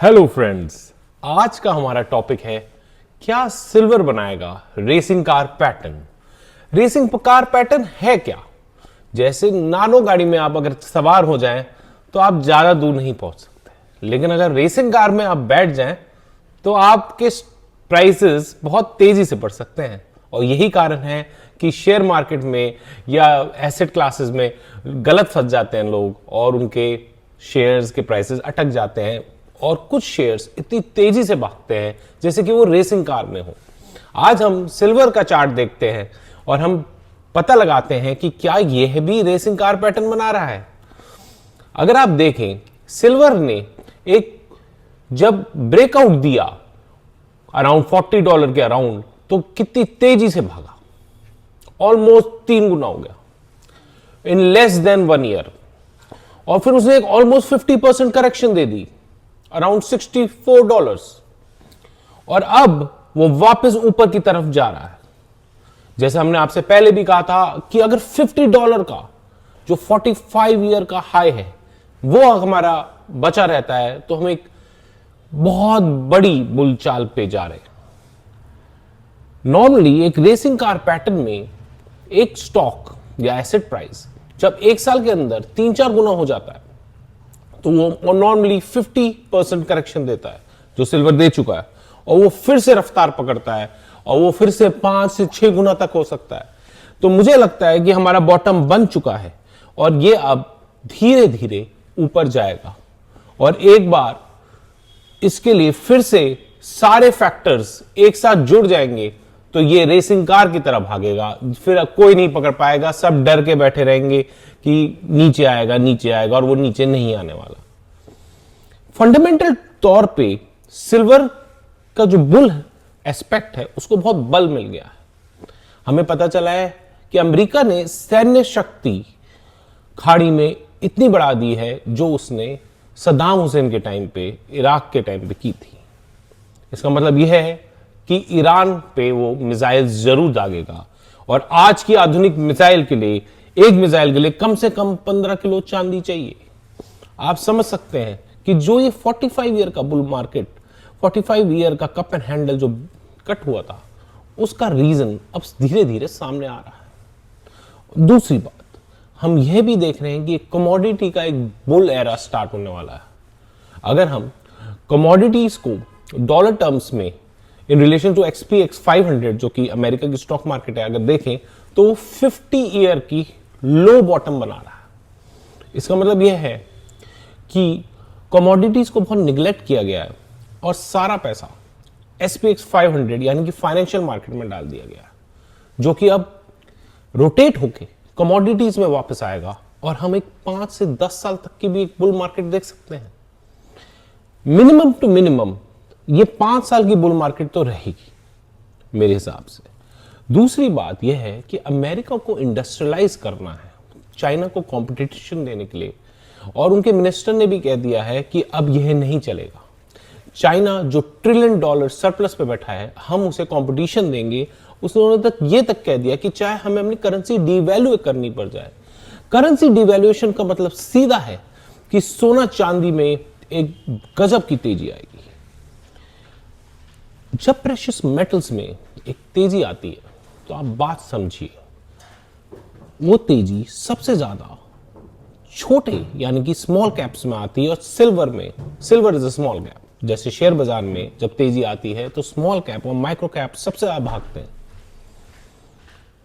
Hello friends, आज का हमारा टॉपिक है क्या सिल्वर बनाएगा racing car pattern. Racing car pattern है क्या? जैसे नानो गाड़ी में आप अगर सवार हो जाएं तो आप ज्यादा दूर नहीं पहुंच सकते, लेकिन अगर रेसिंग कार में आप बैठ जाएं तो आपके प्राइसेस बहुत तेजी से बढ़ सकते हैं। और यही कारण है कि शेयर मार्केट में या एसेट क्लासेस में गलत फंस जाते हैं लोग और उनके शेयर्स के प्राइसेस अटक जाते हैं और कुछ शेयर्स इतनी तेजी से भागते हैं जैसे कि वो रेसिंग कार में हो। आज हम सिल्वर का चार्ट देखते हैं और हम पता लगाते हैं कि क्या यह भी रेसिंग कार पैटर्न बना रहा है। अगर आप देखें, सिल्वर ने एक जब ब्रेकआउट दिया अराउंड $40 के अराउंड, तो कितनी तेजी से भागा, ऑलमोस्ट 3 गुना हो गया इन लेस देन 1 ईयर। और फिर उसने एक ऑलमोस्ट 50% करेक्शन दे दी अराउंड $64, और अब वो वापस ऊपर की तरफ जा रहा है। जैसे हमने आपसे पहले भी कहा था कि अगर $50 का जो 45 ईयर का हाई है वो हमारा बचा रहता है तो हम एक बहुत बड़ी बुल चाल पे जा रहे हैं। नॉर्मली एक रेसिंग कार पैटर्न में एक स्टॉक या एसेट प्राइस जब 1 साल के अंदर 3-4 गुना हो जाता है तो वो नॉर्मली 50% करेक्शन देता है, जो सिल्वर दे चुका है, और वो फिर से रफ्तार पकड़ता है और वो फिर से 5 से 6 गुना तक हो सकता है। तो मुझे लगता है कि हमारा बॉटम बन चुका है और ये अब धीरे धीरे ऊपर जाएगा। और एक बार इसके लिए फिर से सारे फैक्टर्स एक साथ जुड़ जाएंगे तो ये रेसिंग कार की तरह भागेगा, फिर कोई नहीं पकड़ पाएगा। सब डर के बैठे रहेंगे कि नीचे आएगा, और वो नीचे नहीं आने वाला। फंडामेंटल तौर पे सिल्वर का जो बुल एस्पेक्ट है उसको बहुत बल मिल गया है। हमें पता चला है कि अमेरिका ने सैन्य शक्ति खाड़ी में इतनी बढ़ा दी है जो उसने सद्दाम हुसैन के टाइम पे, इराक के टाइम पे की थी। इसका मतलब यह है कि ईरान पे वो मिसाइल जरूर दागेगा, और आज की आधुनिक मिसाइल के लिए, एक मिसाइल के लिए कम से कम 15 किलो चांदी चाहिए। आप समझ सकते हैं कि जो ये 45 ईयर का बुल मार्केट, 45 ईयर का कप एंड हैंडल जो कट हुआ था, उसका रीजन अब धीरे धीरे सामने आ रहा है। दूसरी बात, हम यह भी देख रहे हैं कि कमोडिटी का एक बुल एरा स्टार्ट होने वाला है। अगर हम कमोडिटीज को डॉलर टर्म्स में इन रिलेशन टू XPX 500 जो कि अमेरिका की स्टॉक मार्केट है, अगर देखें तो वो 50 ईयर की लो बॉटम बना रहा है। इसका मतलब यह है कि कमोडिटीज को बहुत निगलेक्ट किया गया है और सारा पैसा SPX 500 यानी कि फाइनेंशियल मार्केट में डाल दिया गया है, जो कि अब रोटेट होके कमोडिटीज में वापस आएगा और हम एक 5 से 10 साल तक की भी एक बुल मार्केट देख सकते हैं। मिनिमम टू मिनिमम ये 5 साल की बुल मार्केट तो रहेगी मेरे हिसाब से। दूसरी बात यह है कि अमेरिका को इंडस्ट्रियलाइज करना है, चाइना को कंपटीशन देने के लिए, और उनके मिनिस्टर ने भी कह दिया है कि अब यह नहीं चलेगा। चाइना जो $1 ट्रिलियन सरप्लस पे बैठा है, हम उसे कंपटीशन देंगे। उसने ये तक कह दिया कि चाहे हमें अपनी करेंसी डिवैल्यू करनी पड़ जाए। करेंसी डिवैल्यूएशन का मतलब सीधा है कि सोना चांदी में एक गजब की तेजी आएगी। जब प्रेशियस मेटल्स में एक तेजी आती है तो आप बात समझिए, वो तेजी सबसे ज्यादा छोटे यानी कि स्मॉल कैप्स में आती है, और silver is a small cap. जैसे शेयर बाजार में जब तेजी आती है तो स्मॉल कैप और माइक्रो कैप सबसे ज्यादा भागते हैं,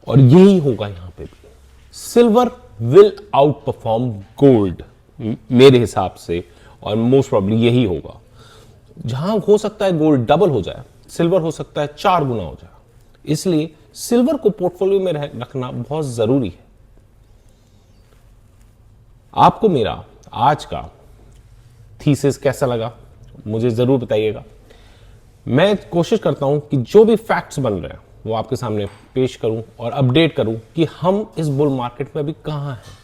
और यही होगा यहां पे भी। Silver will out perform gold मेरे हिसाब से, और मोस्ट प्रोबेबली यही होगा। जहां हो सकता है गोल्ड डबल हो जाए, सिल्वर हो सकता है 4 गुना हो जाए। इसलिए सिल्वर को पोर्टफोलियो में रखना बहुत जरूरी है। आपको मेरा आज का थीसिस कैसा लगा मुझे जरूर बताइएगा। मैं कोशिश करता हूं कि जो भी फैक्ट्स बन रहे हैं वो आपके सामने पेश करूं और अपडेट करूं कि हम इस बुल मार्केट में अभी कहां हैं।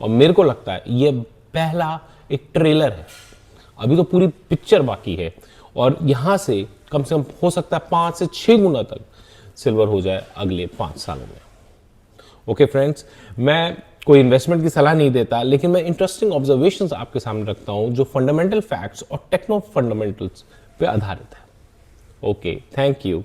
और मेरे को लगता है ये पहला एक ट्रेलर है, अभी तो पूरी पिक्चर बाकी है, और यहां से कम हो सकता है 5 से 6 गुना तक सिल्वर हो जाए अगले 5 सालों में। ओके फ्रेंड्स, मैं कोई इन्वेस्टमेंट की सलाह नहीं देता, लेकिन मैं इंटरेस्टिंग ऑब्जर्वेशंस आपके सामने रखता हूं जो फंडामेंटल फैक्ट्स और टेक्नो फंडामेंटल्स पे आधारित है। Okay, thank you.